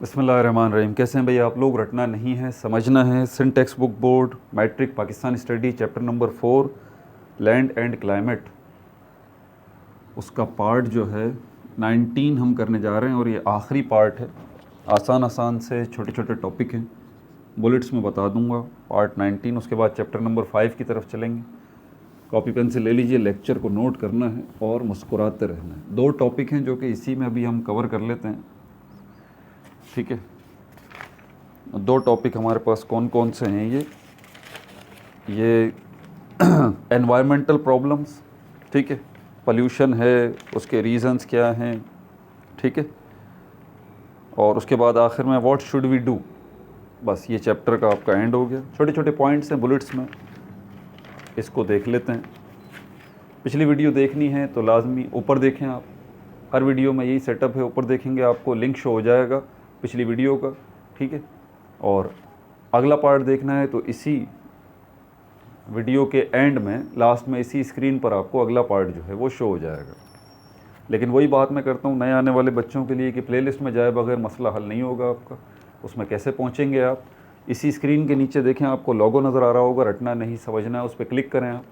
बिस्मिल्लाहिर्रहमानिर्रहीम। कैसे हैं भाई आप लोग? रटना नहीं है, समझना है। सिंटेक्स book board matric Pakistan study chapter number 4 land and climate, उसका पार्ट जो है 19 हम करने जा रहे हैं और ये आखिरी पार्ट है। आसान आसान से छोटे छोटे टॉपिक हैं, बुलेट्स में बता दूंगा। पार्ट 19, उसके बाद चैप्टर नंबर 5 की तरफ चलेंगे। कॉपी पेन से ले लीजिए, लेक्चर को नोट करना है और मुस्कुराते रहना है। 2 टॉपिक हैं जो कि इसी में अभी हम कवर कर लेते हैं, ठीक है। 2 टॉपिक हमारे पास कौन कौन से हैं? ये एनवायरमेंटल प्रॉब्लम्स, ठीक है, पोल्यूशन है, उसके रीज़न्स क्या हैं, ठीक है। और उसके बाद आखिर में व्हाट शुड वी डू। बस ये चैप्टर का आपका एंड हो गया। छोटे छोटे पॉइंट्स हैं बुलेट्स में, इसको देख लेते हैं। पिछली वीडियो देखनी है तो लाजमी ऊपर देखें आप। हर वीडियो में यही सेटअप है, ऊपर देखेंगे आपको लिंक शो हो जाएगा पिछली वीडियो का, ठीक है। और अगला पार्ट देखना है तो इसी वीडियो के एंड में, लास्ट में, इसी स्क्रीन पर आपको अगला पार्ट जो है वो शो हो जाएगा। लेकिन वही बात मैं करता हूँ नए आने वाले बच्चों के लिए कि प्लेलिस्ट में जाए बगैर मसला हल नहीं होगा आपका। उसमें कैसे पहुँचेंगे आप? इसी स्क्रीन के नीचे देखें, आपको लोगो नज़र आ रहा होगा, रटना नहीं समझना है, उस पर क्लिक करें आप,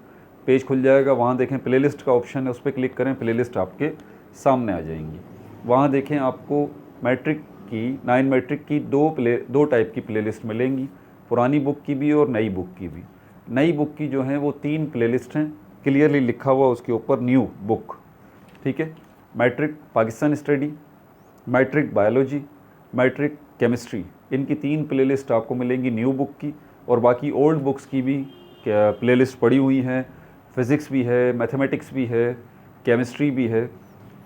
पेज खुल जाएगा। वहाँ देखें प्लेलिस्ट का ऑप्शन है, उस पर क्लिक करें, प्लेलिस्ट आपके सामने आ जाएंगी। वहाँ देखें आपको मैट्रिक की 9 मैट्रिक की दो टाइप की प्लेलिस्ट मिलेंगी, पुरानी बुक की भी और नई बुक की भी। नई बुक की जो हैं वो 3 प्लेलिस्ट हैं, क्लियरली लिखा हुआ उसके ऊपर न्यू बुक, ठीक है। Matric Pakistan study, matric biology, matric chemistry, इनकी 3 प्लेलिस्ट आपको मिलेंगी न्यू बुक की। और बाकी ओल्ड बुक्स की भी प्लेलिस्ट पड़ी हुई हैं। फ़िज़िक्स भी है, मैथमेटिक्स भी है, केमिस्ट्री भी है,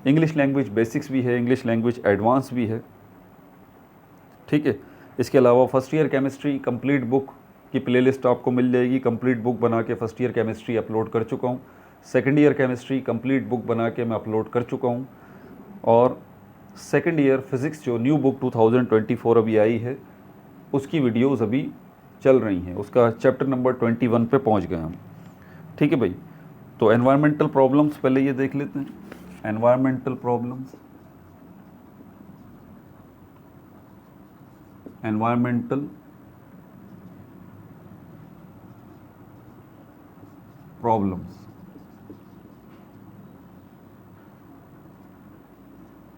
इंग्लिश लैंग्वेज बेसिक्स भी है, इंग्लिश लैंग्वेज एडवांस भी है, ठीक है। इसके अलावा first year chemistry complete book की प्लेलिस्ट आपको मिल जाएगी। कंप्लीट बुक बना के फ़र्स्ट ईयर केमिस्ट्री अपलोड कर चुका हूँ। Second year chemistry complete book बना के मैं अपलोड कर चुका हूँ। और सेकंड ईयर फ़िज़िक्स जो न्यू बुक 2024 अभी आई है, उसकी वीडियोज़ अभी चल रही हैं। उसका चैप्टर नंबर 21 पे पहुँच गए हम, ठीक है भाई। तो एनवायरमेंटल प्रॉब्लम्स पहले ये देख लेते हैं। Environmental problems, environmental problems,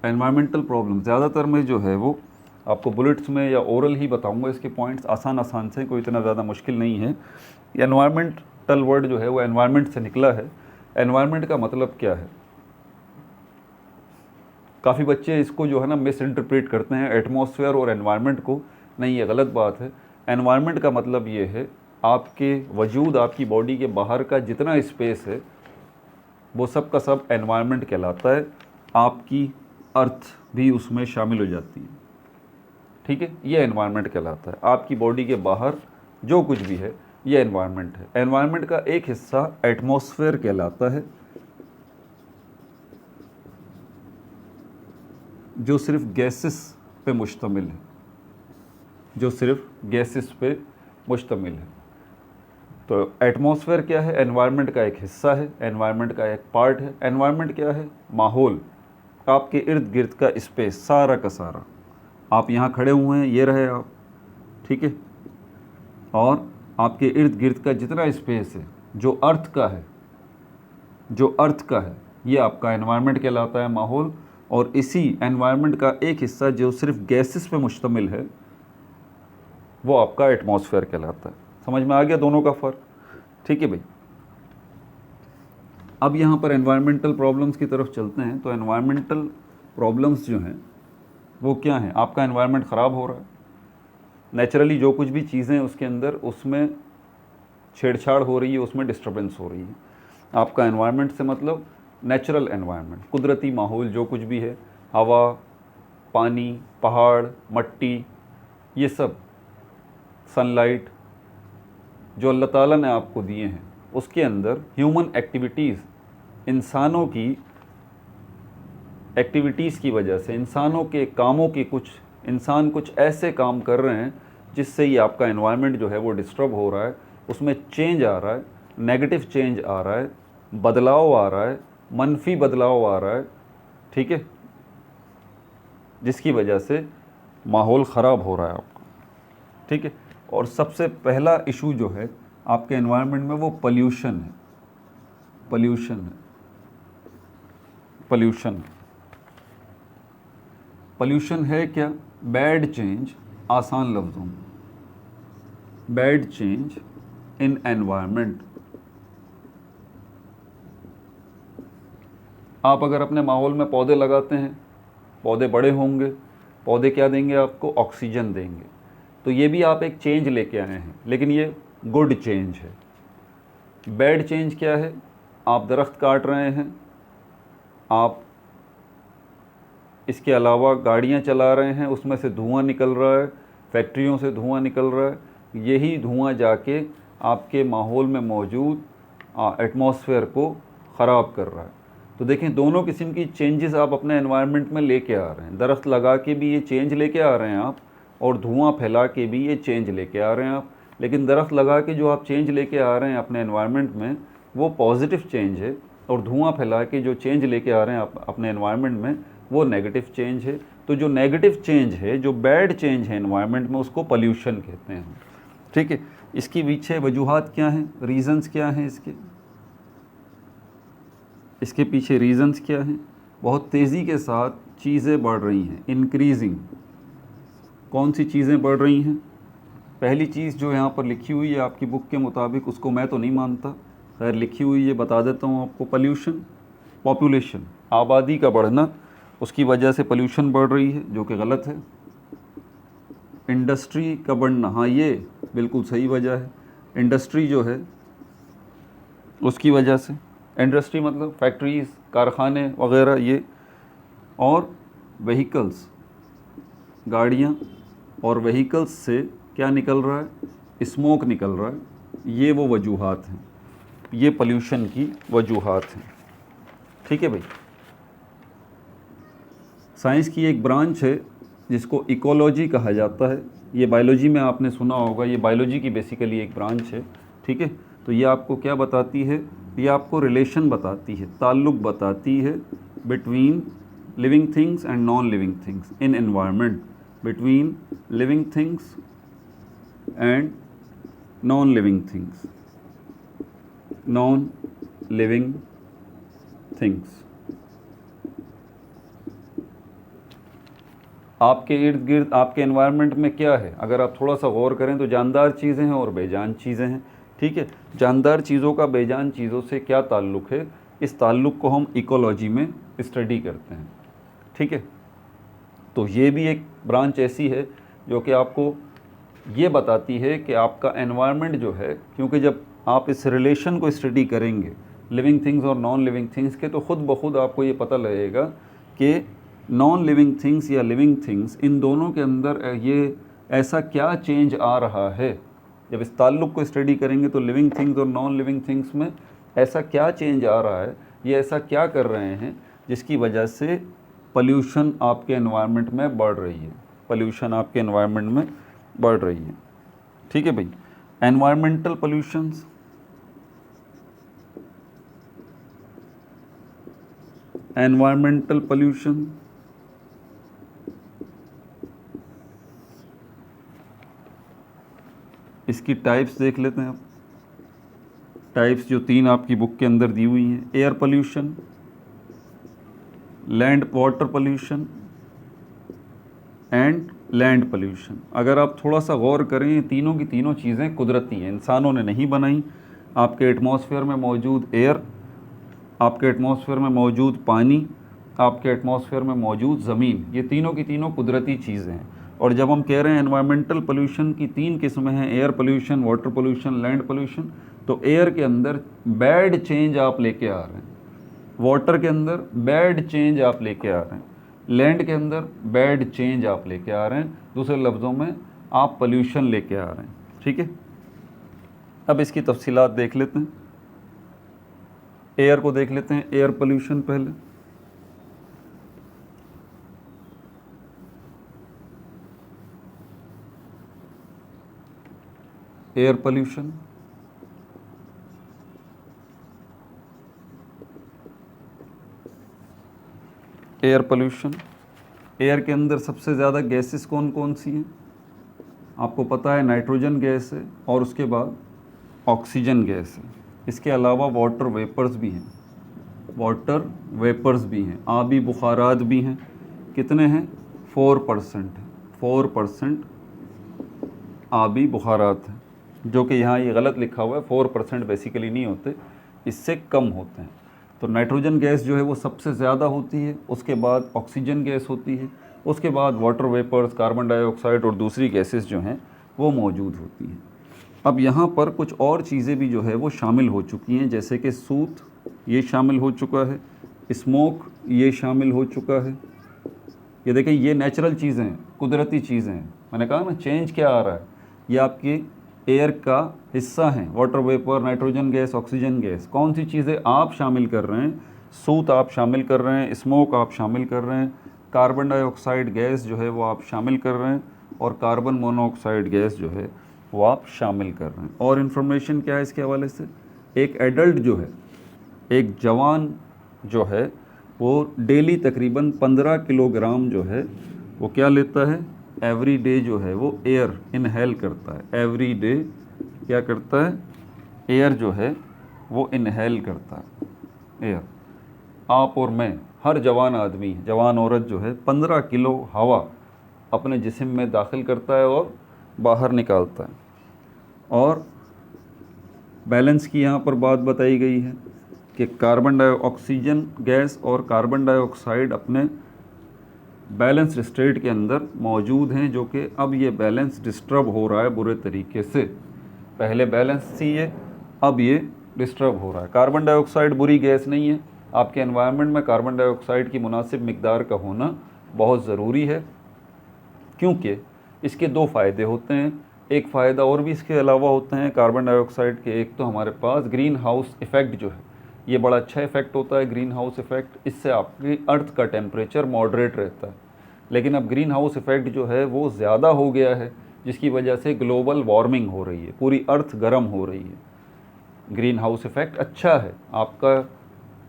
environmental problem ज़्यादातर में जो है वो आपको बुलेट्स में या ओरल ही बताऊंगा। इसके पॉइंट्स आसान आसान से, कोई इतना ज़्यादा मुश्किल नहीं है। एनवायरमेंटल वर्ड जो है वो एनवायरनमेंट से निकला है। एनवायरनमेंट का मतलब क्या है? काफ़ी बच्चे इसको जो है ना मिस इंटरप्रेट करते हैं, एटमॉस्फेयर और एनवायरनमेंट को। नहीं, ये गलत बात है। एनवायरनमेंट का मतलब ये है आपके वजूद, आपकी बॉडी के बाहर का जितना स्पेस है वो सब का सब एनवायरनमेंट कहलाता है। आपकी अर्थ भी उसमें शामिल हो जाती है, ठीक है। ये एनवायरनमेंट कहलाता है। आपकी बॉडी के बाहर जो कुछ भी है ये एनवायरनमेंट है। एनवायरनमेंट का एक हिस्सा एटमॉस्फेयर कहलाता है, जो सिर्फ गैसेस पे मुश्तमिल है, जो सिर्फ गैसेस पे मुश्तमिल है। तो एटमॉस्फेयर क्या है? एनवायरनमेंट का एक हिस्सा है, एनवायरनमेंट का एक पार्ट है। एनवायरनमेंट क्या है? माहौल, आपके इर्द गिर्द का स्पेस सारा का सारा। आप यहाँ खड़े हुए हैं, ये रहे आप, ठीक है। और आपके इर्द गिर्द का जितना स्पेस है जो अर्थ का है, जो अर्थ का है, ये आपका एनवायरनमेंट कहलाता है, माहौल। और इसी एनवायरनमेंट का एक हिस्सा जो सिर्फ गैसेस पे मुश्तमिल है वो आपका एटमॉस्फेयर कहलाता है। समझ में आ गया दोनों का फ़र्क? ठीक है भाई। अब यहाँ पर एनवायरमेंटल प्रॉब्लम्स की तरफ चलते हैं। तो एनवायरमेंटल प्रॉब्लम्स जो हैं वो क्या हैं? आपका एनवायरनमेंट ख़राब हो रहा है, नेचुरली जो कुछ भी चीज़ें उसके अंदर, उसमें छेड़छाड़ हो रही है, उसमें डिस्टर्बेंस हो रही है। आपका एनवायरनमेंट से मतलब नेचुरल एनवायरनमेंट, कुदरती माहौल जो कुछ भी है, हवा, पानी, पहाड़, मट्टी, ये सब, सनलाइट जो अल्लाह ताला ने आपको दिए हैं, उसके अंदर ह्यूमन एक्टिविटीज़, इंसानों की एक्टिविटीज़ की वजह से, इंसानों के कामों की इंसान कुछ ऐसे काम कर रहे हैं जिससे ये आपका एनवायरनमेंट जो है वो डिस्टर्ब हो रहा है, उसमें चेंज आ रहा है, नेगेटिव चेंज आ रहा है, बदलाव आ रहा है, मनफी बदलाव आ रहा है, ठीक है। जिसकी वजह से माहौल ख़राब हो रहा है आपका, ठीक है। और सबसे पहला इशू जो है आपके एनवायरनमेंट में वो पॉल्यूशन है, पॉल्यूशन है, पॉल्यूशन। पॉल्यूशन है क्या? बैड चेंज, आसान लफ्ज़ों में, बैड चेंज इन एनवायरनमेंट। आप अगर अपने माहौल में पौधे लगाते हैं, पौधे बड़े होंगे, पौधे क्या देंगे आपको? ऑक्सीजन देंगे। तो ये भी आप एक चेंज लेके आए हैं, लेकिन ये गुड चेंज है। बैड चेंज क्या है? आप दरख्त काट रहे हैं, आप इसके अलावा गाड़ियां चला रहे हैं, उसमें से धुआं निकल रहा है, फैक्ट्रियों से धुआं निकल रहा है। यही धुआं जाके आपके माहौल में मौजूद एटमॉस्फेयर को ख़राब कर रहा है। तो देखें, दोनों किस्म की चेंजेस आप अपने एनवायरनमेंट में लेके आ रहे हैं। दरख्त लगा के भी ये चेंज लेके आ रहे हैं आप, और धुआं फैला के भी ये चेंज लेके आ रहे हैं आप। लेकिन दरख्त लगा के जो आप चेंज लेके आ रहे हैं अपने एनवायरनमेंट में, वो पॉजिटिव चेंज है, और धुआं फैला के जो चेंज लेके आ रहे हैं अपने एनवायरनमेंट में, वो नेगेटिव चेंज है। तो जो नेगेटिव चेंज है, जो बैड चेंज है एनवायरनमेंट में, उसको पॉल्यूशन कहते हैं, ठीक है। इसकी पीछे वजूहात क्या हैं, रीज़न्स क्या हैं इसके पीछे रीज़न्स क्या हैं? बहुत तेज़ी के साथ चीज़ें बढ़ रही हैं, इंक्रीजिंग। कौन सी चीज़ें बढ़ रही हैं? पहली चीज़ जो यहाँ पर लिखी हुई है आपकी बुक के मुताबिक, उसको मैं तो नहीं मानता, खैर लिखी हुई है, बता देता हूँ आपको। पॉल्यूशन, पॉपुलेशन, आबादी का बढ़ना, उसकी वजह से पॉल्यूशन बढ़ रही है, जो कि गलत है। इंडस्ट्री का बढ़ना, हाँ ये बिल्कुल सही वजह है। इंडस्ट्री जो है उसकी वजह से, इंडस्ट्री मतलब फैक्ट्रीज़, कारखाने वगैरह ये, और व्हीकल्स, गाड़ियाँ, और व्हीकल्स से क्या निकल रहा है? स्मोक निकल रहा है। ये वो वजूहात हैं, ये पोल्यूशन की वजूहात हैं, ठीक है भाई। साइंस की एक ब्रांच है जिसको इकोलॉजी कहा जाता है। ये बायोलॉजी में आपने सुना होगा, ये बायोलॉजी की बेसिकली एक ब्रांच है, ठीक है। तो ये आपको क्या बताती है? ये आपको रिलेशन बताती है, ताल्लुक़ बताती है between living things and non living things in environment, between living things and non living things, non living things. आपके इर्द गिर्द, आपके एनवायरनमेंट में क्या है? अगर आप थोड़ा सा गौर करें तो जानदार चीज़ें हैं और बेजान चीज़ें हैं, ठीक है। जानदार चीज़ों का बेजान चीज़ों से क्या ताल्लुक़ है, इस ताल्लुक़ को हम इकोलॉजी में स्टडी करते हैं, ठीक है। तो ये भी एक ब्रांच ऐसी है जो कि आपको ये बताती है कि आपका एनवायरनमेंट जो है, क्योंकि जब आप इस रिलेशन को स्टडी करेंगे लिविंग थिंग्स और नॉन लिविंग थिंग्स के, तो ख़ुद ब खुद आपको ये पता लगेगा कि नॉन लिविंग थिंग्स या लिविंग थिंग्स, इन दोनों के अंदर ये ऐसा क्या चेंज आ रहा है। जब इस ताल्लुक़ को स्टडी करेंगे तो लिविंग थिंग्स और नॉन लिविंग थिंग्स में ऐसा क्या चेंज आ रहा है, ये ऐसा क्या कर रहे हैं जिसकी वजह से पोल्यूशन आपके एनवायरनमेंट में बढ़ रही है, पोल्यूशन आपके एनवायरनमेंट में बढ़ रही है, ठीक है भाई। एनवायरमेंटल पोल्यूशंस, एनवायरमेंटल पोल्यूशन, इसकी टाइप्स देख लेते हैं आप। टाइप्स जो 3 आपकी बुक के अंदर दी हुई हैं: air pollution, land water pollution and land pollution. अगर आप थोड़ा सा गौर करें, ये तीनों की तीनों चीज़ें कुदरती हैं, इंसानों ने नहीं बनाई। आपके एटमॉस्फेयर में मौजूद एयर, आपके एटमॉस्फेयर में मौजूद पानी, आपके एटमॉस्फेयर में मौजूद ज़मीन, ये तीनों की तीनों कुदरती चीज़ें हैं। और जब हम कह रहे हैं एनवायरमेंटल पोल्यूशन की 3 किस्में हैं, air pollution, water pollution, land pollution, तो एयर के अंदर बैड चेंज आप लेके आ रहे हैं, वाटर के अंदर बैड चेंज आप लेके आ रहे हैं, लैंड के अंदर बैड चेंज आप लेके आ रहे हैं। दूसरे लफ्ज़ों में आप पोल्यूशन लेके आ रहे हैं, ठीक है। अब इसकी तफसीलात देख लेते हैं। एयर को देख लेते हैं, एयर पोल्यूशन पहले। Air pollution, air pollution, air के अंदर सबसे ज़्यादा गैसेस कौन कौन सी हैं? आपको पता है नाइट्रोजन गैस है और उसके बाद ऑक्सीजन गैस है। इसके अलावा वाटर वेपर्स भी हैं, वाटर वेपर्स भी हैं, आबी बुखारात भी हैं। कितने हैं? 4% है, 4% आबी बुखारात हैं, जो कि यहाँ ये गलत लिखा हुआ है। 4% बेसिकली नहीं होते, इससे कम होते हैं। तो नाइट्रोजन गैस जो है वो सबसे ज़्यादा होती है, उसके बाद ऑक्सीजन गैस होती है, उसके बाद वाटर वेपर्स, कार्बन डाइऑक्साइड और दूसरी गैसेस जो हैं वो मौजूद होती हैं। अब यहाँ पर कुछ और चीज़ें भी जो है वो शामिल हो चुकी हैं, जैसे कि सूत ये शामिल हो चुका है, स्मोक ये शामिल हो चुका है। ये देखें, ये नेचुरल चीज़ें हैं, कुदरती चीज़ें हैं। मैंने कहा ना चेंज क्या आ रहा है, ये आपकी एयर का हिस्सा हैं। Water vapour, nitrogen gas, oxygen gas. कौन सी चीज़ें आप शामिल कर रहे हैं? सूत आप शामिल कर रहे हैं, स्मोक आप शामिल कर रहे हैं, कार्बन डाइऑक्साइड गैस जो है वो आप शामिल कर रहे हैं, और कार्बन मोनोऑक्साइड गैस जो है वो आप शामिल कर रहे हैं। और इन्फॉर्मेशन क्या है इसके हवाले से? एक एडल्ट जो है, एक जवान जो है, वो डेली तकरीबन 15 किलोग्राम जो है वो क्या लेता है? एवरी डे जो है वो एयर इनहेल करता है। एवरी डे क्या करता है? एयर जो है वो इनहेल करता है, एयर। आप और मैं, हर जवान आदमी, जवान औरत जो है 15 किलो हवा अपने जिस्म में दाखिल करता है और बाहर निकालता है। और बैलेंस की यहाँ पर बात बताई गई है कि ऑक्सीजन गैस और कार्बन डाइऑक्साइड अपने बैलेंस स्टेट के अंदर मौजूद हैं, जो कि अब ये बैलेंस डिस्टर्ब हो रहा है बुरे तरीके से। पहले बैलेंस थी ये, अब ये डिस्टर्ब हो रहा है। कार्बन डाइऑक्साइड बुरी गैस नहीं है। आपके एनवायरनमेंट में कार्बन डाइऑक्साइड की मुनासिब मिकदार का होना बहुत ज़रूरी है, क्योंकि इसके दो फ़ायदे होते हैं। एक फ़ायदा और भी इसके अलावा होते हैं कार्बन डाइऑक्साइड के। एक तो हमारे पास ग्रीन हाउस इफ़ेक्ट जो है, ये बड़ा अच्छा इफ़ेक्ट होता है ग्रीन हाउस इफ़ेक्ट। इससे आपकी अर्थ का टेम्परेचर मॉडरेट रहता है। लेकिन अब ग्रीन हाउस इफ़ेक्ट जो है वो ज़्यादा हो गया है, जिसकी वजह से ग्लोबल वार्मिंग हो रही है, पूरी अर्थ गर्म हो रही है। ग्रीन हाउस इफ़ेक्ट अच्छा है, आपका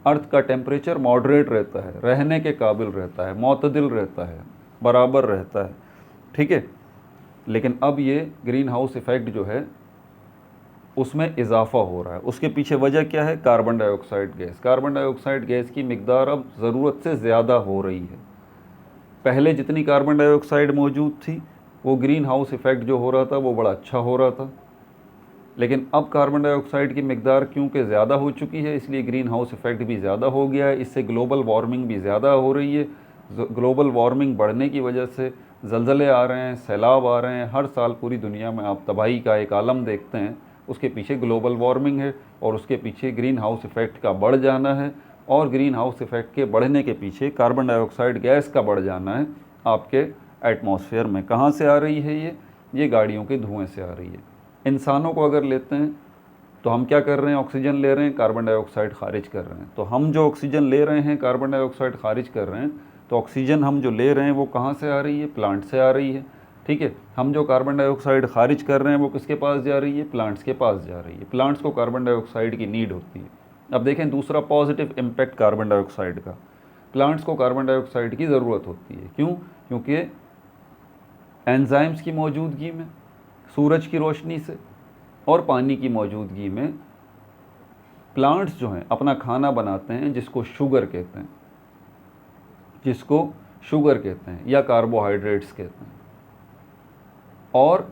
अर्थ का टेम्परेचर मॉडरेट रहता है, रहने के काबिल रहता है, मोतदिल रहता है, बराबर रहता है, ठीक है। लेकिन अब ये ग्रीन हाउस इफ़ेक्ट जो है उसमें इजाफ़ा हो रहा है। उसके पीछे वजह क्या है? Carbon dioxide gas. Carbon dioxide gas की मिकदार अब ज़रूरत से ज़्यादा हो रही है। पहले जितनी कार्बन डाइऑक्साइड मौजूद थी, वो ग्रीन हाउस इफ़ेक्ट जो हो रहा था वो बड़ा अच्छा हो रहा था। लेकिन अब कार्बन डाइऑक्साइड की मिकदार क्योंकि ज़्यादा हो चुकी है, इसलिए ग्रीन हाउस इफ़ेक्ट भी ज़्यादा हो गया है। इससे ग्लोबल वार्मिंग भी ज़्यादा हो रही है। ग्लोबल वार्मिंग बढ़ने की वजह से ज़लज़ले आ रहे हैं, सैलाब आ रहे हैं। हर साल पूरी दुनिया में आप तबाही का एक आलम देखते हैं। उसके पीछे ग्लोबल वार्मिंग है और उसके पीछे ग्रीन हाउस इफ़ेक्ट का बढ़ जाना है, और ग्रीन हाउस इफ़ेक्ट के बढ़ने के पीछे कार्बन डाइऑक्साइड गैस का बढ़ जाना है आपके एटमॉस्फेयर में। कहाँ से आ रही है ये गाड़ियों के धुएँ से आ रही है। इंसानों को अगर लेते हैं तो हम क्या कर रहे हैं? ऑक्सीजन ले रहे हैं, कार्बन डाइऑक्साइड खारिज कर रहे हैं। तो हम जो ऑक्सीजन ले रहे हैं, कार्बन डाइऑक्साइड खारिज कर रहे हैं। तो ऑक्सीजन हम जो ले रहे हैं वो कहाँ से आ रही है? प्लांट से आ रही है, ठीक है। हम जो कार्बन डाइऑक्साइड खारिज कर रहे हैं वो किसके पास जा रही है? प्लांट्स के पास जा रही है। प्लांट्स को कार्बन डाइऑक्साइड की नीड होती है। अब देखें दूसरा पॉजिटिव इम्पैक्ट कार्बन डाइऑक्साइड का। प्लांट्स को कार्बन डाइऑक्साइड की ज़रूरत होती है। क्यों? क्योंकि एंजाइम्स की मौजूदगी में, सूरज की रोशनी से और पानी की मौजूदगी में प्लांट्स जो हैं अपना खाना बनाते हैं, जिसको शुगर कहते हैं, जिसको शुगर कहते हैं या कार्बोहाइड्रेट्स कहते हैं। और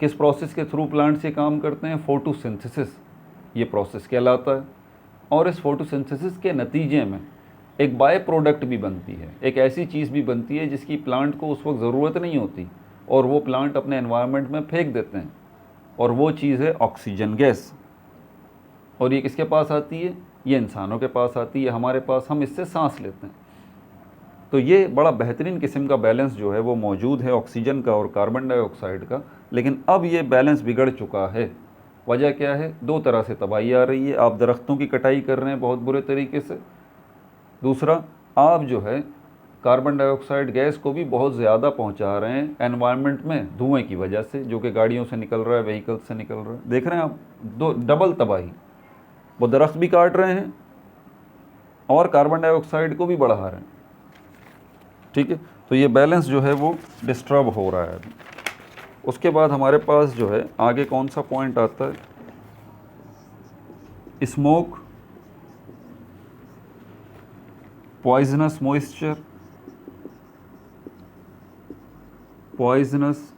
किस प्रोसेस के थ्रू प्लांट्स ये काम करते हैं? फोटोसिंथेसिस ये प्रोसेस कहलाता है। और इस फोटोसिंथेसिस के नतीजे में एक बाय प्रोडक्ट भी बनती है, एक ऐसी चीज़ भी बनती है जिसकी प्लांट को उस वक्त ज़रूरत नहीं होती, और वो प्लांट अपने एनवायरनमेंट में फेंक देते हैं, और वो चीज़ है ऑक्सीजन गैस। और ये किसके पास आती है? ये इंसानों के पास आती है, हमारे पास, हम इससे सांस लेते हैं। तो ये बड़ा बेहतरीन किस्म का बैलेंस जो है वो मौजूद है ऑक्सीजन का और कार्बन डाइऑक्साइड का। लेकिन अब ये बैलेंस बिगड़ चुका है। वजह क्या है? दो तरह से तबाही आ रही है। आप दरख्तों की कटाई कर रहे हैं बहुत बुरे तरीके से। दूसरा, आप जो है कार्बन डाइऑक्साइड गैस को भी बहुत ज़्यादा पहुंचा रहे हैं एनवायरनमेंट में धुएं की वजह से, जो कि गाड़ियों से निकल रहा है, व्हीकल्स से निकल रहा है। देख रहे हैं आप, दो डबल तबाही। वो दरख्त भी काट रहे हैं और कार्बन डाइऑक्साइड को भी बढ़ा रहे हैं। ठीक है, तो ये बैलेंस जो है वो डिस्टर्ब हो रहा है अभी। उसके बाद हमारे पास जो है आगे कौन सा पॉइंट आता है, smoke, poisonous moisture, poisonous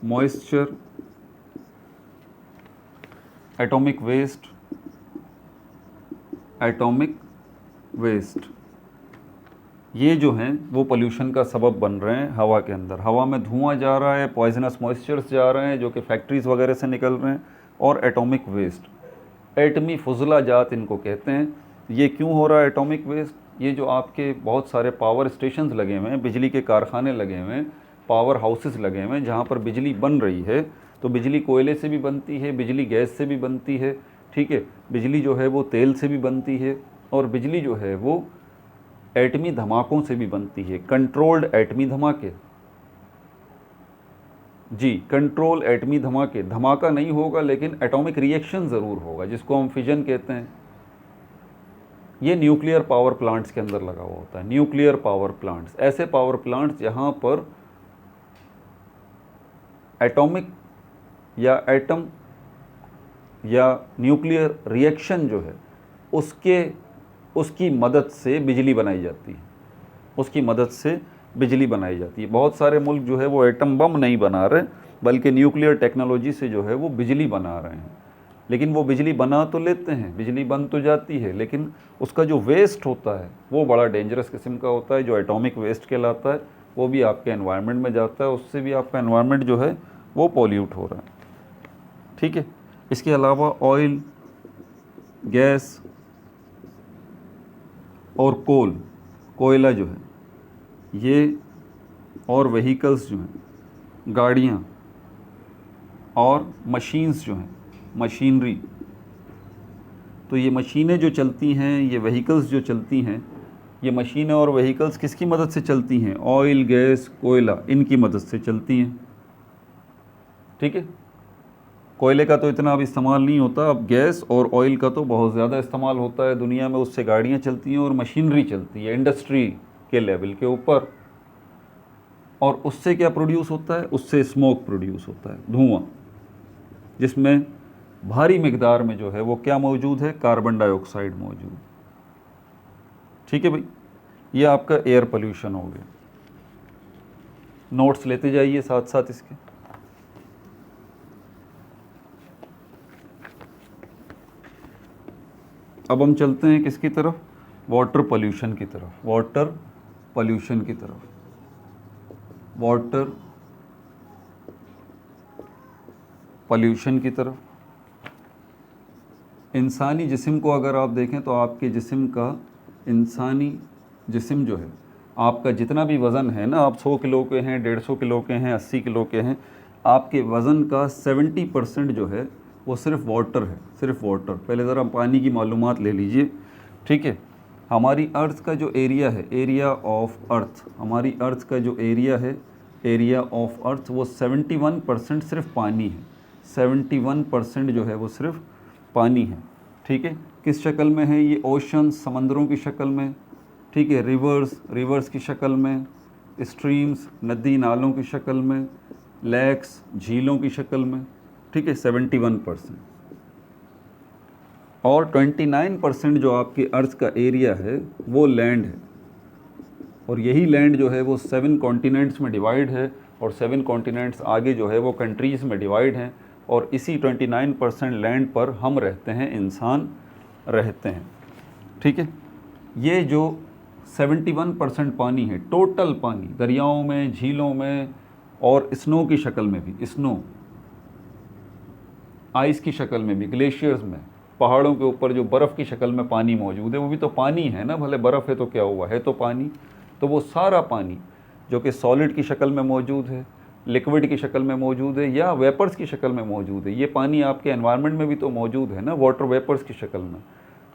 moisture, atomic waste, atomic waste, ये जो हैं वो पोल्यूशन का सबब बन रहे हैं हवा के अंदर। हवा में धुआं जा रहा है, पॉइजनस मॉइस्चर्स जा रहे हैं जो कि फैक्ट्रीज़ वगैरह से निकल रहे हैं, और एटॉमिक वेस्ट, एटमी फुजला जात इनको कहते हैं। ये क्यों हो रहा है एटॉमिक वेस्ट? ये जो आपके बहुत सारे पावर स्टेशंस लगे हुए हैं, बिजली के कारखाने लगे हुए हैं, पावर हाउसेस लगे हुए हैं, जहाँ पर बिजली बन रही है, तो बिजली कोयले से भी बनती है, बिजली गैस से भी बनती है, ठीक है, बिजली जो है वो तेल से भी बनती है, और बिजली जो है वो एटमी धमाकों से भी बनती है, कंट्रोल्ड एटमी धमाके। जी, कंट्रोल एटमी धमाके, धमाका नहीं होगा लेकिन एटॉमिक रिएक्शन ज़रूर होगा, जिसको हम फिजन कहते हैं। ये न्यूक्लियर पावर प्लांट्स के अंदर लगा हुआ होता है। न्यूक्लियर पावर प्लांट्स, ऐसे पावर प्लांट्स जहाँ पर एटॉमिक या एटम या न्यूक्लियर रिएक्शन जो है उसकी मदद से बिजली बनाई जाती है, उसकी मदद से बिजली बनाई जाती है। बहुत सारे मुल्क जो है वो एटम बम नहीं बना रहे, बल्कि न्यूक्लियर टेक्नोलॉजी से जो है वो बिजली बना रहे हैं। लेकिन वो बिजली बना तो लेते हैं, बिजली बन तो जाती है, लेकिन उसका जो वेस्ट होता है वो बड़ा डेंजरस किस्म का होता है, जो एटॉमिक वेस्ट कहलाता है। वो भी आपके एनवायरनमेंट में जाता है, उससे भी आपका एनवायरनमेंट जो है वो पॉल्यूट हो रहा है, ठीक है। इसके अलावा ऑयल, गैस और कोयला जो है ये, और व्हीकल्स जो हैं, गाड़ियाँ और मशीन्स जो हैं, मशीनरी, तो ये मशीनें जो चलती हैं, ये व्हीकल्स जो चलती हैं, ये मशीनें और व्हीकल्स किसकी मदद से चलती हैं? ऑयल, गैस, कोयला, इनकी मदद से चलती हैं, ठीक है। कोयले का तो इतना अब इस्तेमाल नहीं होता, अब गैस और ऑयल का तो बहुत ज़्यादा इस्तेमाल होता है दुनिया में, उससे गाड़ियाँ चलती हैं और मशीनरी चलती है इंडस्ट्री के लेवल के ऊपर। और उससे क्या प्रोड्यूस होता है? उससे स्मोक प्रोड्यूस होता है, धुआं, जिसमें भारी मिकदार में जो है वो क्या मौजूद है? कार्बन डाइऑक्साइड मौजूद, ठीक है भाई। ये आपका एयर पोल्यूशन हो गया। नोट्स लेते जाइए साथ साथ इसके। अब हम चलते हैं किसकी तरफ? वाटर पोल्यूशन की तरफ। वाटर पोल्यूशन की तरफ। वाटर पोल्यूशन की तरफ। इंसानी जिस्म को अगर आप देखें तो आपके जिस्म का, इंसानी जिस्म जो है, आपका जितना भी वज़न है ना, आप 100 किलो के हैं, 150 किलो के हैं, 80 किलो के हैं, आपके वज़न का 70% जो है वो सिर्फ वाटर है, सिर्फ वाटर। पहले ज़रा पानी की मालूमात ले लीजिए, ठीक है। हमारी अर्थ का जो एरिया है, एरिया ऑफ अर्थ, हमारी अर्थ का जो एरिया है, एरिया ऑफ अर्थ, वो 71% सिर्फ पानी है। 71% जो है वो सिर्फ पानी है, ठीक है। किस शक्ल में है ये? ओशन, समंदरों की शक्ल में, ठीक है, रिवर्स की शक्ल में, स्ट्रीम्स, नदी नालों की शक्ल में, लेक्स, झीलों की शक्ल में, ठीक है, 71%। और 29% जो आपके अर्थ का एरिया है वो लैंड है, और यही लैंड जो है वो 7 कॉन्टिनेंट्स में डिवाइड है, और 7 कॉन्टिनेंट्स आगे जो है वो कंट्रीज़ में डिवाइड हैं, और इसी 29% लैंड पर हम रहते हैं, इंसान रहते हैं, ठीक है। ये जो 71% पानी है, टोटल पानी, दरियाओं में, झीलों में, और स्नो की शक्ल में भी, स्नो, आइस की शक्ल में भी, ग्लेशियर्स में, पहाड़ों के ऊपर जो बर्फ़ की शक्ल में पानी मौजूद है, वो भी तो पानी है ना, भले बर्फ़ है तो क्या हुआ, है तो पानी। तो वो सारा पानी जो कि सॉलिड की शक्ल में मौजूद है, लिक्विड की शक्ल में मौजूद है, या वेपर्स की शक्ल में मौजूद है, ये पानी आपके एनवायरनमेंट में भी तो मौजूद है ना, वाटर वेपर्स की शक्ल में।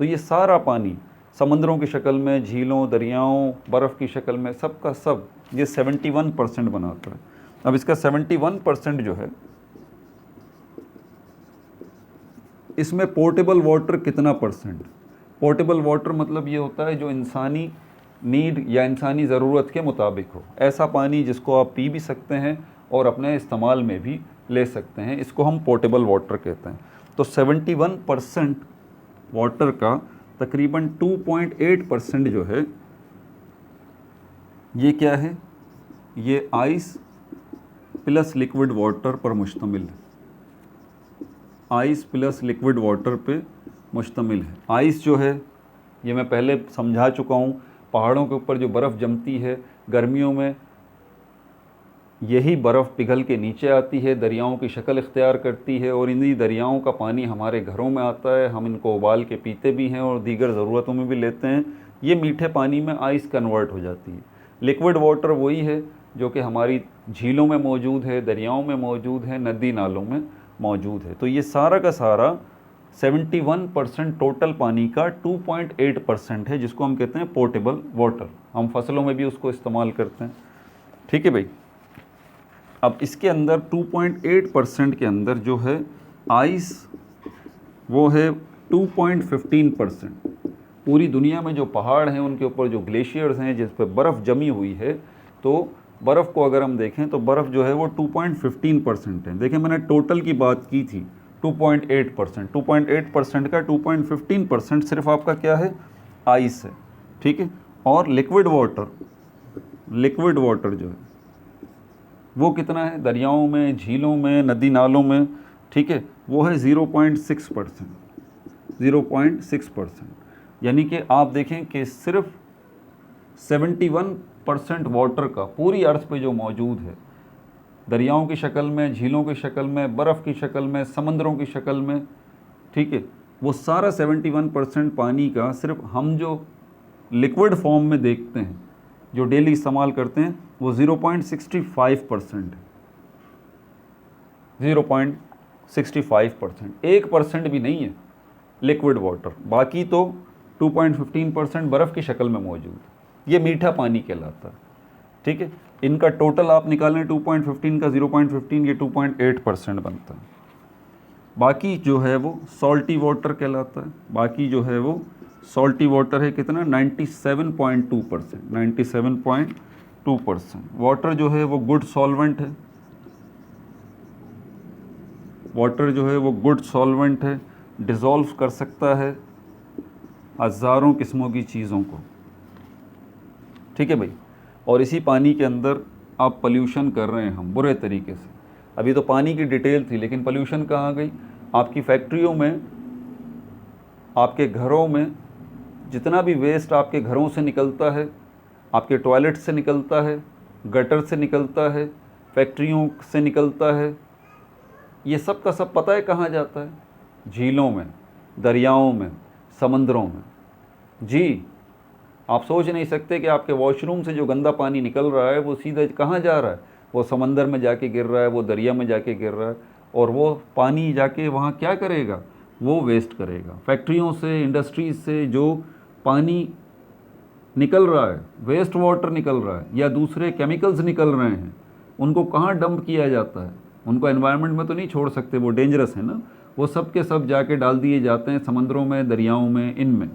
तो ये सारा पानी समंदरों की शक्ल में, झीलों, दरियाओं, बर्फ़ की शक्ल में, सब का सब ये 71% बनाता है। अब इसका 71% जो है, इसमें पोर्टेबल वाटर कितना परसेंट? पोर्टेबल वाटर मतलब ये होता है जो इंसानी नीड या इंसानी ज़रूरत के मुताबिक हो, ऐसा पानी जिसको आप पी भी सकते हैं और अपने इस्तेमाल में भी ले सकते हैं, इसको हम पोर्टेबल वाटर कहते हैं। तो 71% वाटर का तकरीबन 2.8% जो है ये क्या है, ये आइस प्लस लिक्विड वाटर पर मुश्तमिल है, आइस प्लस लिक्विड वाटर पे मुश्तमिल है। आइस जो है ये मैं पहले समझा चुका हूँ, पहाड़ों के ऊपर जो बर्फ़ जमती है गर्मियों में, यही बर्फ़ पिघल के नीचे आती है, दरियाओं की शक्ल इख्तियार करती है और इन्हीं दरियाओं का पानी हमारे घरों में आता है, हम इनको उबाल के पीते भी हैं और दीगर ज़रूरतों में भी लेते हैं। ये मीठे पानी में आइस कन्वर्ट हो जाती है। लिक्विड वाटर वही है जो कि हमारी झीलों में मौजूद है, दरियाओं में मौजूद है, नदी नालों में मौजूद है। तो ये सारा का सारा 71% टोटल पानी का 2.8% है, जिसको हम कहते हैं पोर्टेबल वाटर। हम फसलों में भी उसको इस्तेमाल करते हैं। ठीक है भाई। अब इसके अंदर 2.8% के अंदर जो है आइस वो है 2.15%। पूरी दुनिया में जो पहाड़ हैं उनके ऊपर जो ग्लेशियर्स हैं जिस पर बर्फ़ जमी हुई है, तो बर्फ़ को अगर हम देखें तो बर्फ़ जो है वो 2.15% है। देखें मैंने टोटल की बात की थी 2.8%, 2.8% का 2.15% सिर्फ आपका क्या है, आइस है। ठीक है। और लिक्विड वाटर जो है वो कितना है, दरियाओं में, झीलों में, नदी नालों में, ठीक है, वो है 0.6%, 0.6%। यानी कि आप देखें कि सिर्फ 71% वाटर का पूरी अर्थ पे जो मौजूद है, दरियाओं की शक्ल में, झीलों की शक्ल में, बर्फ़ की शक्ल में, समंदरों की शक्ल में, ठीक है, वो सारा 71% पानी का सिर्फ हम जो लिक्विड फॉर्म में देखते हैं, जो डेली इस्तेमाल करते हैं, वो 0.65% है। 0.65%, 1% भी नहीं है लिक्विड वाटर। बाकी तो 2.15% बर्फ़ की शक्ल में मौजूद। ये मीठा पानी कहलाता है। ठीक है। इनका टोटल आप निकालें 2.15 का 0.15, ये 2.8% बनता है। बाकी जो है वो सॉल्टी वाटर कहलाता है। बाकी जो है वो सॉल्टी वाटर है कितना, 97.2%, 97.2%। वाटर जो है वो गुड सॉल्वेंट है, वाटर जो है वो गुड सॉल्वेंट है, डिज़ोल्व कर सकता है हज़ारों किस्मों की चीज़ों को। ठीक है भाई। और इसी पानी के अंदर आप पोल्यूशन कर रहे हैं हम बुरे तरीके से। अभी तो पानी की डिटेल थी, लेकिन पोल्यूशन कहाँ गई, आपकी फैक्ट्रियों में, आपके घरों में, जितना भी वेस्ट आपके घरों से निकलता है, आपके टॉयलेट से निकलता है, गटर से निकलता है, फैक्ट्रियों से निकलता है, ये सब का सब पता है कहाँ जाता है, झीलों में, दरियाओं में, समंदरों में। जी, आप सोच नहीं सकते कि आपके वॉशरूम से जो गंदा पानी निकल रहा है वो सीधा कहाँ जा रहा है, वो समंदर में जाके गिर रहा है, वो दरिया में जाके गिर रहा है, और वो पानी जाके वहाँ क्या करेगा, वो वेस्ट करेगा। फैक्ट्रियों से, इंडस्ट्रीज़ से जो पानी निकल रहा है, वेस्ट वाटर निकल रहा है या दूसरे केमिकल्स निकल रहे हैं, उनको कहाँ डंप किया जाता है, उनको एनवायरनमेंट में तो नहीं छोड़ सकते, वो डेंजरस है ना, वो सब के सब जाके डाल दिए जाते हैं समंदरों में, दरियाओं में, इनमें।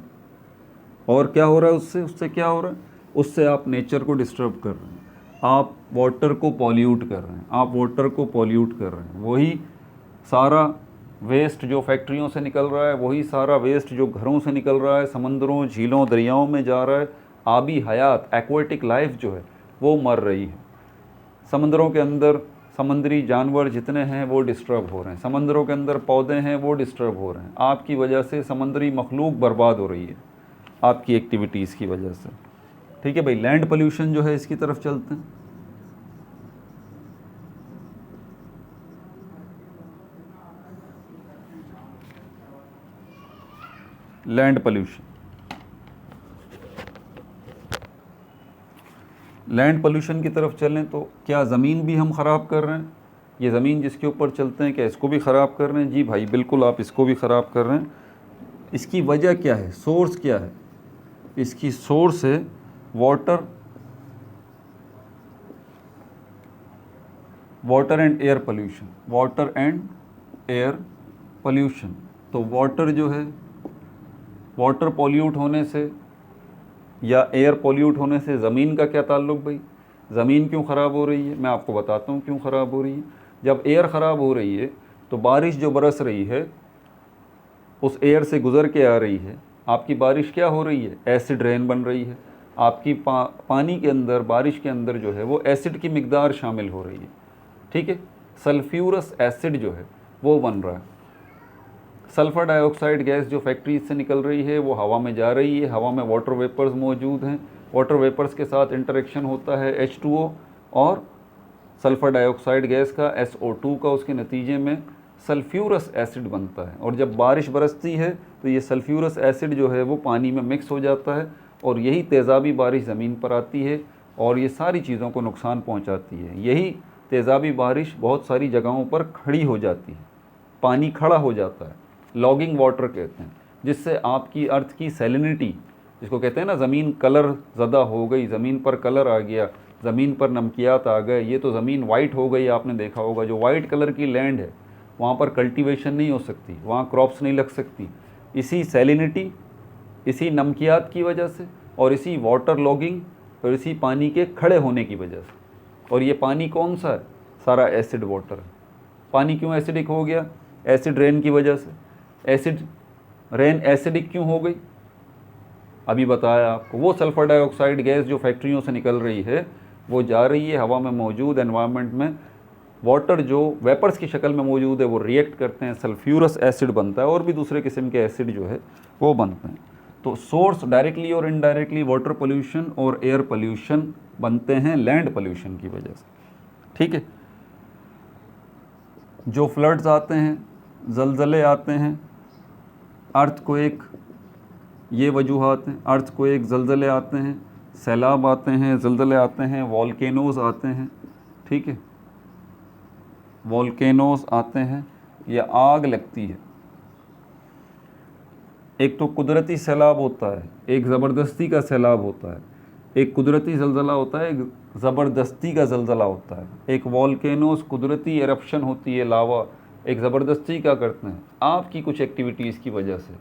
और क्या हो रहा है उससे क्या हो रहा है, उससे आप नेचर को डिस्टर्ब कर रहे हैं, आप वाटर को पॉल्यूट कर रहे हैं, आप वाटर को पॉल्यूट कर रहे हैं। वही सारा वेस्ट जो फैक्ट्रियों से निकल रहा है, वही सारा वेस्ट जो घरों से निकल रहा है, समंदरों, झीलों, दरियाओं में जा रहा है, आबी हयात, एक्वेटिक लाइफ जो है वो मर रही है। समंदरों के अंदर समंदरी जानवर जितने हैं वो डिस्टर्ब हो रहे हैं, समंदरों के अंदर पौधे हैं वो डिस्टर्ब हो रहे हैं। आपकी वजह से समंदरी मखलूक बर्बाद हो रही है, आपकी एक्टिविटीज़ की वजह से। ठीक है भाई। लैंड पोल्यूशन जो है, इसकी तरफ चलते हैं। लैंड पोल्यूशन, लैंड पोल्यूशन की तरफ चलें तो क्या ज़मीन भी हम ख़राब कर रहे हैं, ये ज़मीन जिसके ऊपर चलते हैं क्या इसको भी ख़राब कर रहे हैं? जी भाई बिल्कुल, आप इसको भी ख़राब कर रहे हैं। इसकी वजह क्या है, सोर्स क्या है? इसकी सोर्स है water and air pollution, water and air pollution. तो वाटर जो है, वाटर पॉल्यूट होने से या एयर पोल्यूट होने से ज़मीन का क्या ताल्लुक़ भाई? ज़मीन क्यों ख़राब हो रही है? मैं आपको बताता हूँ क्यों ख़राब हो रही है। जब एयर ख़राब हो रही है तो बारिश जो बरस रही है उस एयर से गुज़र के आ रही है, आपकी बारिश क्या हो रही है? एसिड रेन बन रही है। आपकी पानी के अंदर, बारिश के अंदर जो है वो एसिड की मिकदार शामिल हो रही है, ठीक है। सल्फ्यूरस एसिड जो है वो बन रहा है। सल्फ़र डाइऑक्साइड गैस जो फैक्ट्रीज से निकल रही है वो हवा में जा रही है। हवा में वाटर वेपर्स मौजूद हैं। वाटर वेपर्स के साथ इंटरेक्शन होता है H2O और सल्फ़र डाइऑक्साइड गैस का, SO2 का, उसके नतीजे में सल्फ्यूरस एसिड बनता है। और जब बारिश बरसती है तो ये सल्फ्यूरस एसिड जो है वो पानी में मिक्स हो जाता है और यही तेज़ाबी बारिश ज़मीन पर आती है और ये सारी चीज़ों को नुकसान पहुंचाती है। यही तेज़ाबी बारिश बहुत सारी जगहों पर खड़ी हो जाती है, पानी खड़ा हो जाता है, लॉगिंग वाटर कहते हैं, जिससे आपकी अर्थ की सैलिनिटी, जिसको कहते हैं ना ज़मीन कलर ज़दा हो गई, ज़मीन पर कलर आ गया, ज़मीन पर नमकियात आ गए, ये तो ज़मीन वाइट हो गई। आपने देखा होगा जो वाइट कलर की लैंड है वहाँ पर कल्टीवेशन नहीं हो सकती, वहाँ क्रॉप्स नहीं लग सकती। इसी सैलिनिटी, इसी नमकियात की वजह से और इसी वाटर लॉगिंग और इसी पानी के खड़े होने की वजह से। और ये पानी कौन सा है? सारा एसिड वाटर है। पानी क्यों एसिडिक हो गया? एसिड रेन की वजह से। एसिड रेन एसिडिक क्यों हो गई? अभी बताया आपको। वो सल्फ़र डाइऑक्साइड गैस जो फैक्ट्रियों से निकल रही है वो जा रही है हवा में मौजूद एनवायरनमेंट में, वाटर जो वेपर्स की शक्ल में मौजूद है वो रिएक्ट करते हैं, सल्फ्यूरस एसिड बनता है और भी दूसरे किस्म के एसिड जो है वो बनते हैं। तो सोर्स डायरेक्टली और इनडायरेक्टली वाटर पोल्यूशन और एयर पोल्यूशन बनते हैं लैंड पोल्यूशन की वजह से, ठीक है। जो फ्लड्स आते हैं, ज़लज़ले आते हैं, अर्थक्वेक, ये वजूहात हैं। अर्थक्वेक, ज़लज़ले आते हैं, सैलाब आते हैं, ज़लज़ले आते हैं, वॉल्केनोज़ आते हैं, ठीक है, वॉल्केनोज़ आते हैं या आग लगती है। एक तो कुदरती सैलाब होता है, एक ज़बरदस्ती का सैलाब होता है। एक कुदरती ज़लज़ला होता है, एक ज़बरदस्ती का ज़लज़ला होता है। एक वॉल्केनोज़ कुदरती एरप्शन होती है, लावा, एक ज़बरदस्ती का करते हैं आपकी कुछ एक्टिविटीज़ की वजह से।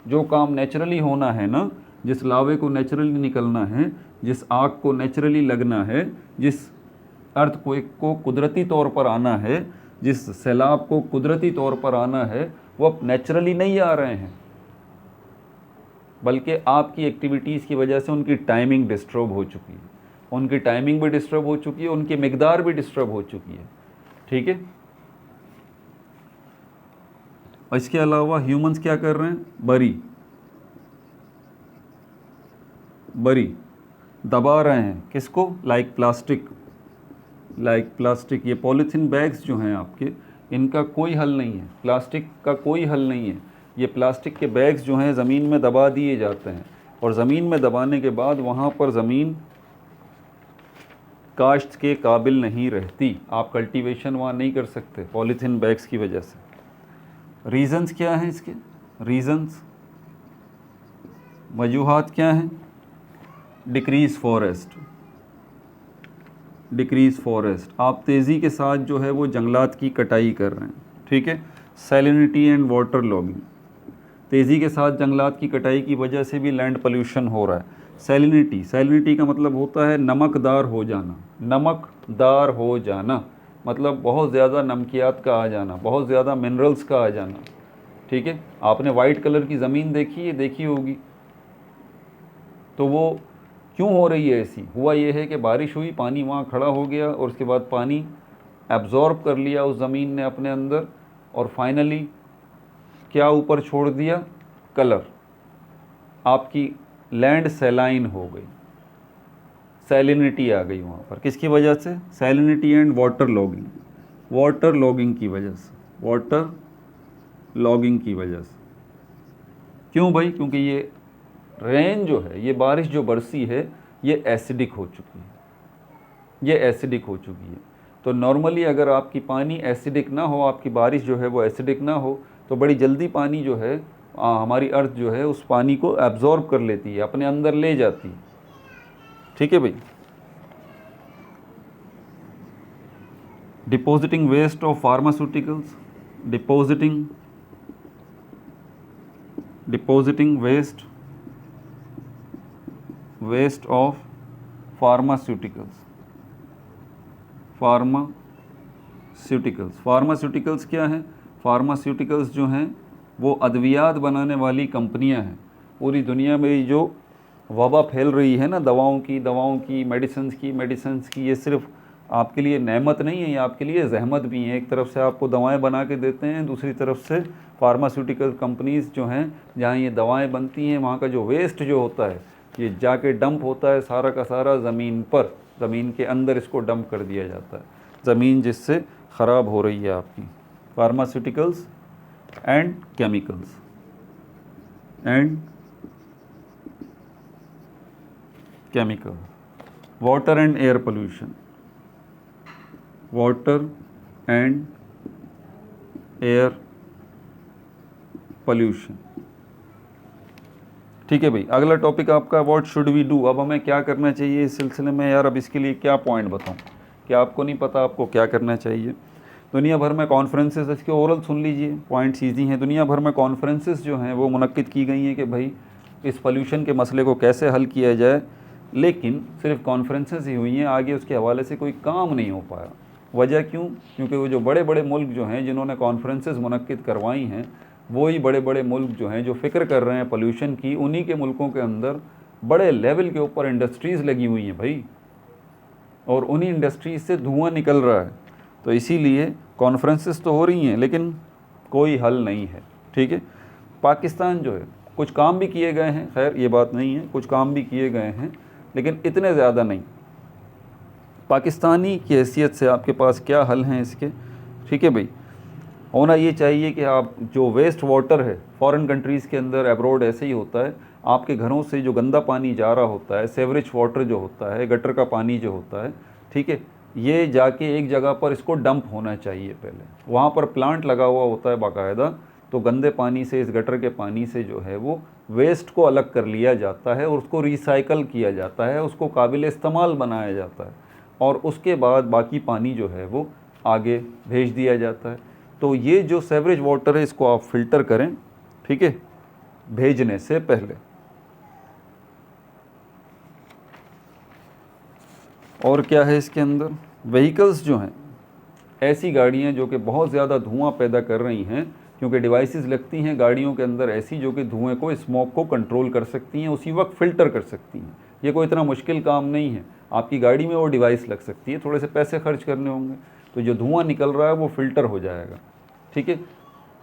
जो काम नेचुरली होना है ना, जिस लावे को नेचुरली निकलना है, जिस आग को नेचुरली लगना है, जिस अर्थक्वेक को कुदरती तौर पर आना है, जिस सैलाब को कुदरती तौर पर आना है, वो अब नेचुरली नहीं आ रहे हैं, बल्कि आपकी एक्टिविटीज़ की वजह से उनकी टाइमिंग डिस्टर्ब हो चुकी है। उनकी टाइमिंग भी डिस्टर्ब हो चुकी है, उनकी मिकदार भी डिस्टर्ब हो चुकी है, ठीक है। और इसके अलावा ह्यूमंस क्या कर रहे हैं? बरी दबा रहे हैं किसको? Like plastic. ये पॉलीथीन बैग्स जो हैं आपके, इनका कोई हल नहीं है, प्लास्टिक का कोई हल नहीं है। ये प्लास्टिक के बैग्स जो हैं ज़मीन में दबा दिए जाते हैं और ज़मीन में दबाने के बाद वहाँ पर ज़मीन काश्त के काबिल नहीं रहती। आप कल्टीवेशन वहाँ नहीं कर सकते पॉलीथीन बैग्स की वजह से। रीज़न्स क्या हैं इसके? रीज़न्स, वजूहात क्या हैं? Decrease forest. आप तेज़ी के साथ जो है वो जंगलात की कटाई कर रहे हैं, ठीक है। सैलिनिटी एंड वाटर लॉगिंग, तेज़ी के साथ जंगलात की कटाई की वजह से भी लैंड पोल्यूशन हो रहा है। सैलिनिटी का मतलब होता है नमकदार हो जाना, मतलब बहुत ज़्यादा नमकियात का आ जाना, बहुत ज़्यादा मिनरल्स का आ जाना, ठीक है। आपने वाइट कलर की ज़मीन देखी होगी, तो वो क्यों हो रही है ऐसी? हुआ ये है कि बारिश हुई, पानी वहाँ खड़ा हो गया और उसके बाद पानी एब्ज़ॉर्ब कर लिया उस ज़मीन ने अपने अंदर और फाइनली क्या ऊपर छोड़ दिया? कलर। आपकी लैंड सैलाइन हो गई, सैलिनिटी आ गई वहाँ पर। किसकी वजह से? सैलिनिटी एंड वाटर लॉगिंग की वजह से। क्यों भाई? क्योंकि ये रेन जो है, ये बारिश जो बरसी है, ये एसिडिक हो चुकी है। तो नॉर्मली अगर आपकी पानी एसिडिक ना हो, आपकी बारिश जो है वो एसिडिक ना हो, तो बड़ी जल्दी पानी जो है हमारी अर्थ जो है उस पानी को एब्ज़ॉर्ब कर लेती है, अपने अंदर ले जाती है, ठीक है भाई। Depositing waste of pharmaceuticals, depositing waste waste of pharmaceuticals क्या है? फार्मास्यूटिकल्स जो हैं वो अद्वियात बनाने वाली कंपनियां हैं। पूरी दुनिया में ये जो वबा फैल रही है ना दवाओं की मेडिसिन्स की, ये सिर्फ आपके लिए नेमत नहीं है, ये आपके लिए जहमत भी है। एक तरफ से आपको दवाएं बना के देते हैं, दूसरी तरफ से फार्मास्यूटिकल कंपनीज़ जो हैं जहाँ ये दवाएं बनती हैं वहाँ का जो वेस्ट जो होता है ये जाके डंप होता है सारा का सारा ज़मीन पर, ज़मीन के अंदर इसको डंप कर दिया जाता है, ज़मीन जिससे ख़राब हो रही है आपकी। Pharmaceuticals and chemicals water and air pollution, water and air pollution. ठीक है भाई, अगला टॉपिक आपका व्हाट शुड वी डू। अब हमें क्या करना चाहिए इस सिलसिले में यार? अब इसके लिए क्या पॉइंट बताऊं? क्या आपको नहीं पता आपको क्या करना चाहिए? दुनिया भर में कॉन्फ्रेंसेस, इसके ओरल सुन लीजिए, पॉइंट्स ईजी हैं। दुनिया भर में कॉन्फ्रेंसेस जो हैं वो मुनक्किद की गई हैं कि भाई इस पोल्यूशन के मसले को कैसे हल किया जाए, लेकिन सिर्फ कॉन्फ्रेंसेस ही हुई हैं, आगे उसके हवाले से कोई काम नहीं हो पाया। वजह क्यों? क्योंकि वो जो बड़े बड़े मुल्क जो हैं जिन्होंने कॉन्फ्रेंसेस मुनक्किद करवाई हैं, वही बड़े बड़े मुल्क जो हैं जो फ़िक्र कर रहे हैं पोल्यूशन की, उन्हीं के मुल्कों के अंदर बड़े लेवल के ऊपर इंडस्ट्रीज़ लगी हुई हैं भाई, और उन्हीं इंडस्ट्रीज़ से धुआं निकल रहा है। तो इसीलिए कॉन्फ्रेंसेस तो हो रही हैं लेकिन कोई हल नहीं है। ठीक है, पाकिस्तान जो है कुछ काम भी किए गए हैं, खैर ये बात नहीं है, कुछ काम भी किए गए हैं लेकिन इतने ज़्यादा नहीं। पाकिस्तानी की हैसियत से आपके पास क्या हल हैं इसके? ठीक है भाई, होना ये चाहिए कि आप जो वेस्ट वाटर है फॉरेन कंट्रीज़ के अंदर, एब्रॉड ऐसे ही होता है, आपके घरों से जो गंदा पानी जा रहा होता है, सेवरेज वाटर जो होता है, गटर का पानी जो होता है, ठीक है, ये जाके एक जगह पर इसको डंप होना चाहिए। पहले वहाँ पर प्लांट लगा हुआ होता है बाकायदा, तो गंदे पानी से, इस गटर के पानी से जो है वो वेस्ट को अलग कर लिया जाता है और उसको रिसाइकल किया जाता है, उसको काबिल इस्तेमाल बनाया जाता है, और उसके बाद बाकी पानी जो है वो आगे भेज दिया जाता है। तो ये जो सेवरेज वाटर है इसको आप फ़िल्टर करें, ठीक है, भेजने से पहले। और क्या है इसके अंदर? व्हीकल्स जो हैं, ऐसी गाड़ियाँ जो कि बहुत ज़्यादा धुआं पैदा कर रही हैं, क्योंकि डिवाइसेस लगती हैं गाड़ियों के अंदर ऐसी जो कि धुएं को, स्मोक को कंट्रोल कर सकती हैं, उसी वक्त फ़िल्टर कर सकती हैं। ये कोई इतना मुश्किल काम नहीं है, आपकी गाड़ी में वो डिवाइस लग सकती है, थोड़े से पैसे खर्च करने होंगे, तो जो धुआं निकल रहा है वो फ़िल्टर हो जाएगा। ठीक है,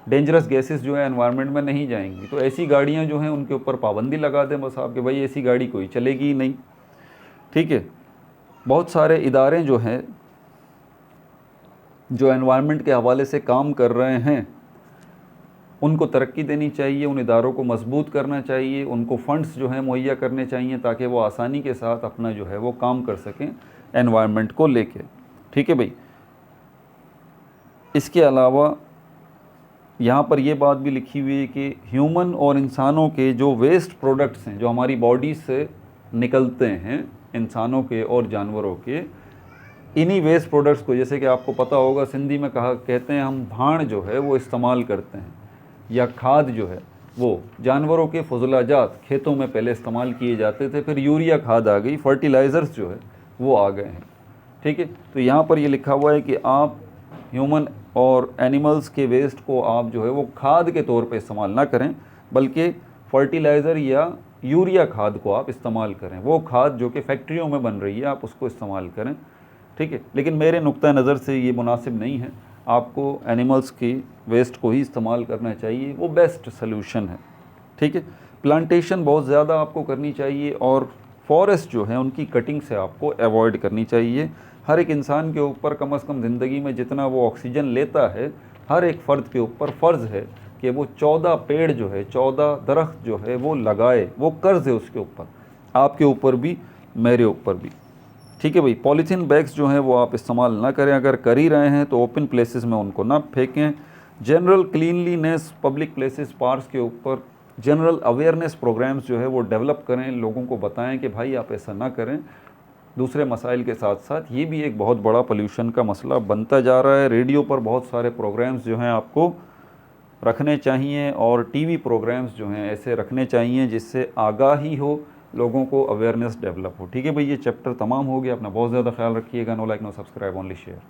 डेंजरस गैसेस जो है एनवायरनमेंट में नहीं जाएंगी। तो ऐसी गाड़ियाँ जो हैं उनके ऊपर पाबंदी लगा दें बस आप, कि भाई ऐसी गाड़ी कोई चलेगी ही नहीं। ठीक है, बहुत सारे इदारे जो हैं जो एनवायरनमेंट के हवाले से काम कर रहे हैं उनको तरक्की देनी चाहिए, उन इदारों को मजबूत करना चाहिए, उनको फ़ंड्स जो हैं मुहैया करने चाहिए ताकि वो आसानी के साथ अपना जो है वो काम कर सकें एनवायरनमेंट को लेके। ठीक है भाई, इसके अलावा यहाँ पर ये बात भी लिखी हुई है कि ह्यूमन और इंसानों के जो वेस्ट प्रोडक्ट्स हैं जो हमारी बॉडी से निकलते हैं, इंसानों के और जानवरों के, इन्हीं वेस्ट प्रोडक्ट्स को, जैसे कि आपको पता होगा सिंधी में कहते हैं हम भाण जो है वो इस्तेमाल करते हैं, या खाद जो है वो जानवरों के फजलाजात खेतों में पहले इस्तेमाल किए जाते थे, फिर यूरिया खाद आ गई, फर्टिलाइज़र्स जो है वो आ गए हैं। ठीक है, तो यहाँ पर ये लिखा हुआ है कि आप ह्यूमन और एनिमल्स के वेस्ट को आप जो है वो खाद के तौर पे इस्तेमाल ना करें, बल्कि फर्टिलाइज़र या यूरिया खाद को आप इस्तेमाल करें, वो खाद जो कि फैक्ट्रियों में बन रही है आप उसको इस्तेमाल करें। ठीक है, लेकिन मेरे नुक्ता नज़र से ये मुनासिब नहीं है, आपको एनिमल्स की वेस्ट को ही इस्तेमाल करना चाहिए, वो बेस्ट सलूशन है। ठीक है, प्लांटेशन बहुत ज़्यादा आपको करनी चाहिए और फॉरेस्ट जो है उनकी कटिंग से आपको अवॉइड करनी चाहिए। हर एक इंसान के ऊपर कम से कम ज़िंदगी में जितना वो ऑक्सीजन लेता है, हर एक फ़र्द के ऊपर फ़र्ज़ है कि वो 14 पेड़ जो है, 14 दरख्त जो है वो लगाए, वो कर्ज़ है उसके ऊपर, आपके ऊपर भी मेरे ऊपर भी। ठीक है भाई, पॉलीथीन बैग्स जो हैं वो आप इस्तेमाल ना करें, अगर कर ही रहे हैं तो ओपन प्लेसेस में उनको ना फेंकें। General cleanliness, public places, parks के ऊपर जनरल अवेयरनेस प्रोग्राम्स जो है वो डेवलप करें, लोगों को बताएं कि भाई आप ऐसा ना करें। दूसरे मसाइल के साथ साथ ये भी एक बहुत बड़ा पोल्यूशन का मसला बनता जा रहा है। रेडियो पर बहुत सारे प्रोग्राम्स जो हैं आपको रखने चाहिए और टीवी प्रोग्राम्स जो हैं ऐसे रखने चाहिए जिससे आगाही हो, लोगों को अवेयरनेस डेवलप हो। ठीक है भाई, ये चैप्टर तमाम हो गया। अपना बहुत ज़्यादा ख्याल रखिएगा। No like no subscribe, only share.